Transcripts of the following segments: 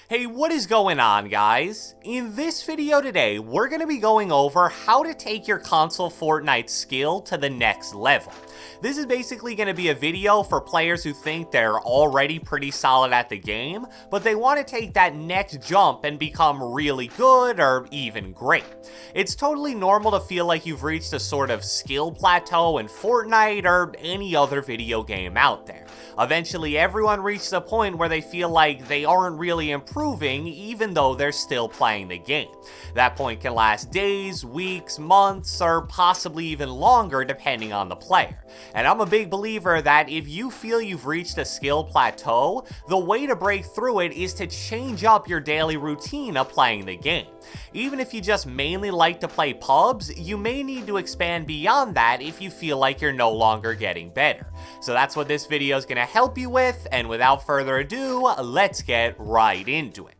Hey, what is going on, guys? In this video today, we're going to be going over how to take your console Fortnite skill to the next level. This is basically going to be a video for players who think they're already pretty solid at the game, but they want to take that next jump and become really good or even great. It's totally normal to feel like you've reached a sort of skill plateau in Fortnite or any other video game out there. Eventually, everyone reaches a point where they feel like they aren't really improving even though they're still playing the game. That point can last days, weeks, months, or possibly even longer depending on the player. And I'm a big believer that if you feel you've reached a skill plateau, the way to break through it is to change up your daily routine of playing the game. Even if you just mainly like to play pubs, you may need to expand beyond that if you feel like you're no longer getting better. So that's what this video is going to help you with, and without further ado, let's get right into it.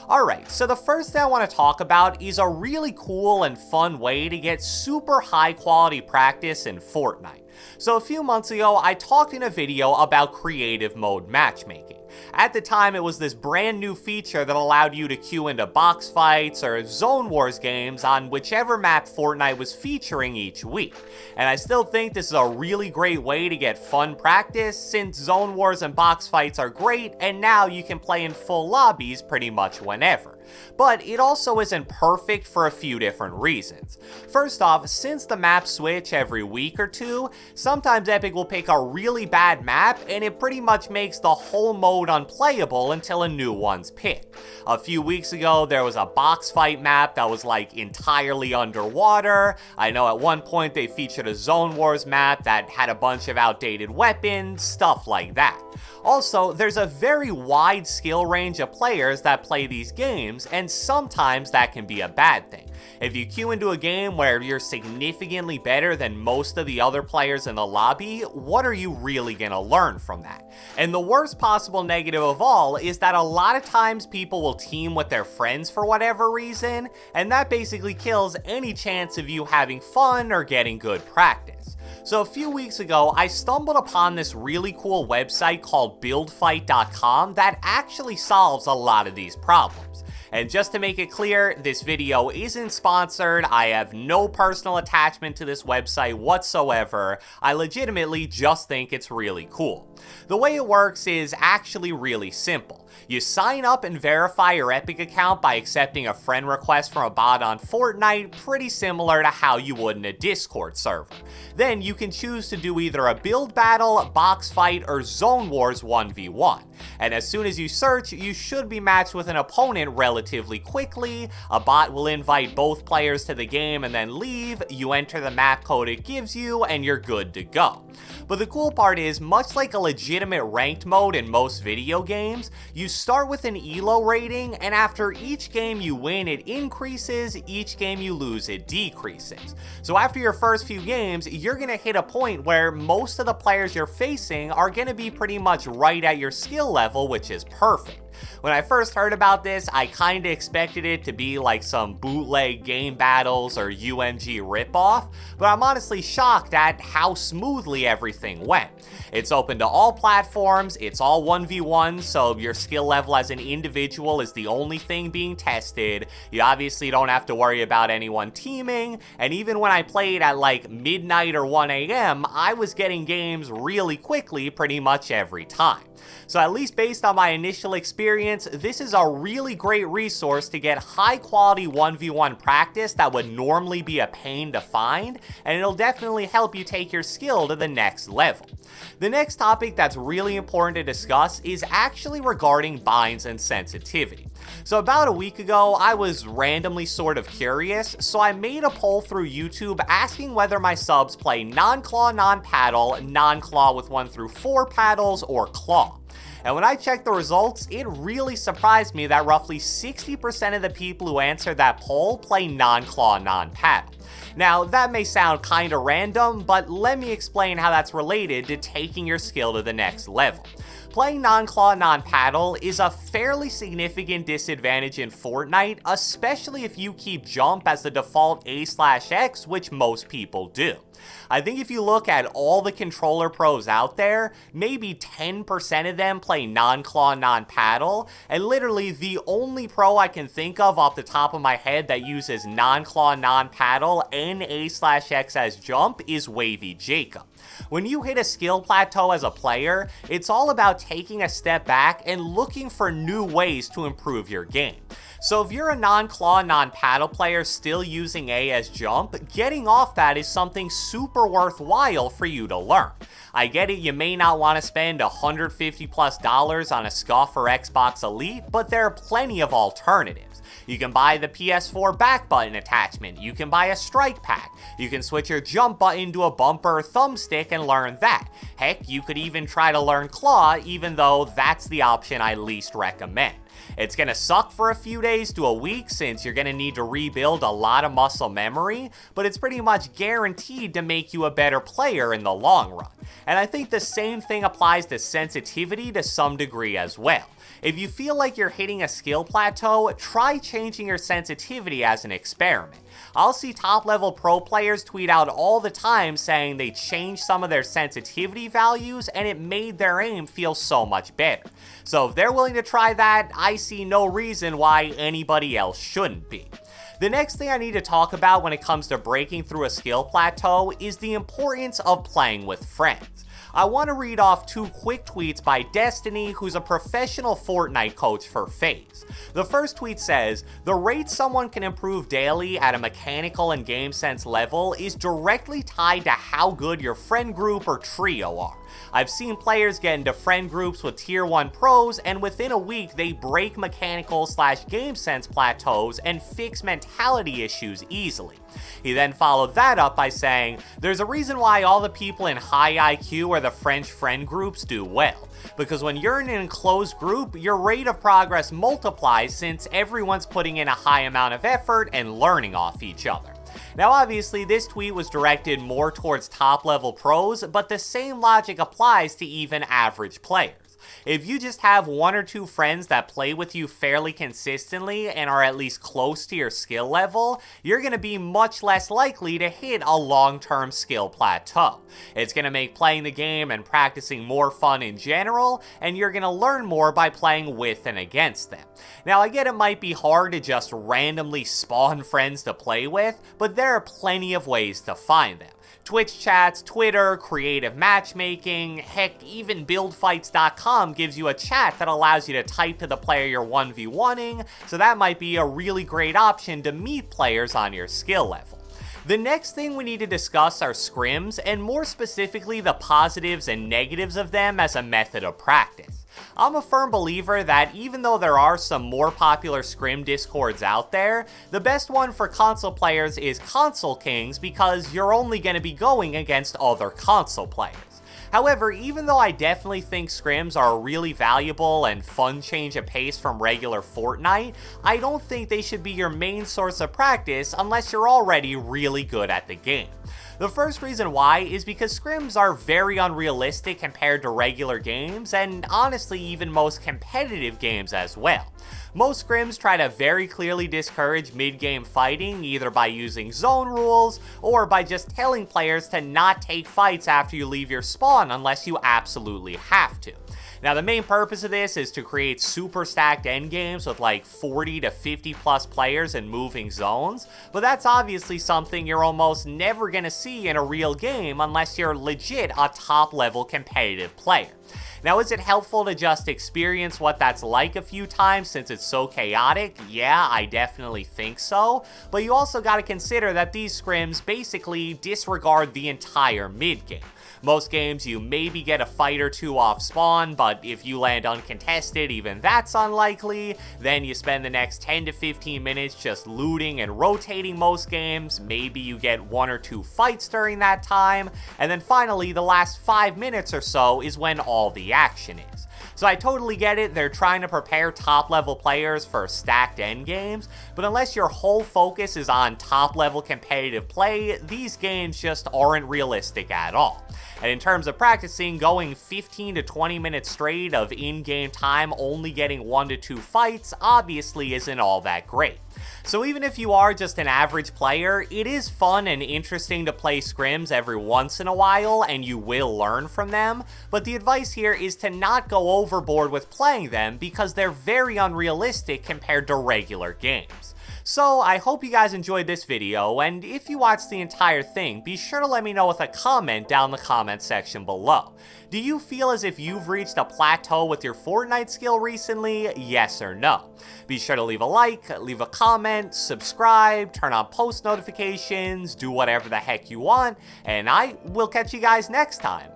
Alright, so the first thing I want to talk about is a really cool and fun way to get super high quality practice in Fortnite. So a few months ago, I talked in a video about creative mode matchmaking. At the time, it was this brand new feature that allowed you to queue into box fights or zone wars games on whichever map Fortnite was featuring each week. And I still think this is a really great way to get fun practice since zone wars and box fights are great, and now you can play in full lobbies pretty much whenever. But it also isn't perfect for a few different reasons. First off, since the maps switch every week or two, sometimes Epic will pick a really bad map and it pretty much makes the whole mode unplayable until a new one's picked. A few weeks ago, there was a box fight map that was like entirely underwater. I know at one point they featured a Zone Wars map that had a bunch of outdated weapons, stuff like that. Also, there's a very wide skill range of players that play these games, and sometimes that can be a bad thing. If you queue into a game where you're significantly better than most of the other players in the lobby, what are you really gonna learn from that? And the worst possible negative of all is that a lot of times people will team with their friends for whatever reason, and that basically kills any chance of you having fun or getting good practice. So a few weeks ago, I stumbled upon this really cool website called buildfight.com that actually solves a lot of these problems. And just to make it clear, this video isn't sponsored, I have no personal attachment to this website whatsoever, I legitimately just think it's really cool. The way it works is actually really simple. You sign up and verify your Epic account by accepting a friend request from a bot on Fortnite, pretty similar to how you would in a Discord server. Then you can choose to do either a build battle, box fight, or zone wars 1v1. And as soon as you search, you should be matched with an opponent relatively quickly. A bot will invite both players to the game and then leave, you enter the map code it gives you, and you're good to go. But the cool part is, much like a legitimate ranked mode in most video games, you start with an elo rating, and after each game you win it increases, each game you lose it decreases. So after your first few games, you're gonna hit a point where most of the players you're facing are gonna be pretty much right at your skill level, which is perfect. When I first heard about this, I kinda expected it to be like some bootleg game battles or UMG ripoff, but I'm honestly shocked at how smoothly everything went. It's open to all platforms, it's all 1v1, so your skill level as an individual is the only thing being tested. You obviously don't have to worry about anyone teaming, and even when I played at like midnight or 1 AM, I was getting games really quickly pretty much every time. So at least based on my initial experience, this is a really great resource to get high quality 1v1 practice that would normally be a pain to find, and it'll definitely help you take your skill to the next level. The next topic that's really important to discuss is actually regarding binds and sensitivity. So about a week ago, I was randomly sort of curious, so I made a poll through YouTube asking whether my subs play non-claw, non-paddle, non-claw with 1 through 4 paddles, or claw. And when I checked the results, it really surprised me that roughly 60% of the people who answered that poll play non-claw, non-paddle. Now, that may sound kinda random, but let me explain how that's related to taking your skill to the next level. Playing non-claw, non-paddle is a fairly significant disadvantage in Fortnite, especially if you keep jump as the default A/X, which most people do. I think if you look at all the controller pros out there, maybe 10% of them play non-claw, non-paddle, and literally the only pro I can think of off the top of my head that uses non-claw, non-paddle and A/X as jump is Wavy Jacob. When you hit a skill plateau as a player, it's all about taking a step back and looking for new ways to improve your game. So if you're a non-claw, non-paddle player still using A as jump, getting off that is something super worthwhile for you to learn. I get it, you may not want to spend $150+ on a Scuff or Xbox Elite, but there are plenty of alternatives. You can buy the PS4 back button attachment, you can buy a strike pack, you can switch your jump button to a bumper or thumbstick and learn that. Heck, you could even try to learn claw, even though that's the option I least recommend. It's gonna suck for a few days to a week since you're gonna need to rebuild a lot of muscle memory, but it's pretty much guaranteed to make you a better player in the long run. And I think the same thing applies to sensitivity to some degree as well. If you feel like you're hitting a skill plateau, try changing your sensitivity as an experiment. I'll see top level pro players tweet out all the time saying they changed some of their sensitivity values and it made their aim feel so much better. So if they're willing to try that, I see no reason why anybody else shouldn't be. The next thing I need to talk about when it comes to breaking through a skill plateau is the importance of playing with friends. I want to read off two quick tweets by Destiny, who's a professional Fortnite coach for FaZe. The first tweet says, "The rate someone can improve daily at a mechanical and game sense level is directly tied to how good your friend group or trio are. I've seen players get into friend groups with tier 1 pros and within a week they break mechanical/game sense plateaus and fix mentality issues easily." He then followed that up by saying, "There's a reason why all the people in high IQ or the French friend groups do well. Because when you're in an enclosed group, your rate of progress multiplies since everyone's putting in a high amount of effort and learning off each other." Now obviously this tweet was directed more towards top level pros, but the same logic applies to even average players. If you just have one or two friends that play with you fairly consistently and are at least close to your skill level, you're going to be much less likely to hit a long-term skill plateau. It's going to make playing the game and practicing more fun in general, and you're going to learn more by playing with and against them. Now I get it might be hard to just randomly spawn friends to play with, but there are plenty of ways to find them. Twitch chats, Twitter, creative matchmaking, heck, even buildfights.com gives you a chat that allows you to type to the player you're 1v1ing, so that might be a really great option to meet players on your skill level. The next thing we need to discuss are scrims, and more specifically the positives and negatives of them as a method of practice. I'm a firm believer that even though there are some more popular scrim discords out there, the best one for console players is Console Kings because you're only going to be going against other console players. However, even though I definitely think scrims are a really valuable and fun change of pace from regular Fortnite, I don't think they should be your main source of practice unless you're already really good at the game. The first reason why is because scrims are very unrealistic compared to regular games, and honestly even most competitive games as well. Most scrims try to very clearly discourage mid-game fighting either by using zone rules or by just telling players to not take fights after you leave your spawn unless you absolutely have to. Now the main purpose of this is to create super stacked endgames with like 40 to 50 plus players in moving zones, but that's obviously something you're almost never gonna see in a real game unless you're legit a top level competitive player. Now is it helpful to just experience what that's like a few times since it's so chaotic? Yeah, I definitely think so, but you also gotta consider that these scrims basically disregard the entire mid game. Most games you maybe get a fight or two off spawn, but if you land uncontested, even that's unlikely. Then you spend the next 10 to 15 minutes just looting and rotating most games. Maybe you get one or two fights during that time. And then finally, the last 5 minutes or so is when all the action is. So I totally get it, they're trying to prepare top level players for stacked endgames, but unless your whole focus is on top level competitive play, these games just aren't realistic at all. And in terms of practicing, going 15 to 20 minutes straight of in-game time only getting 1 to 2 fights obviously isn't all that great. So even if you are just an average player, it is fun and interesting to play scrims every once in a while, and you will learn from them, but the advice here is to not go overboard with playing them because they're very unrealistic compared to regular games. So I hope you guys enjoyed this video, and if you watched the entire thing, be sure to let me know with a comment down the comment section below. Do you feel as if you've reached a plateau with your Fortnite skill recently? Yes or no? Be sure to leave a like, leave a comment, subscribe, turn on post notifications, do whatever the heck you want, and I will catch you guys next time.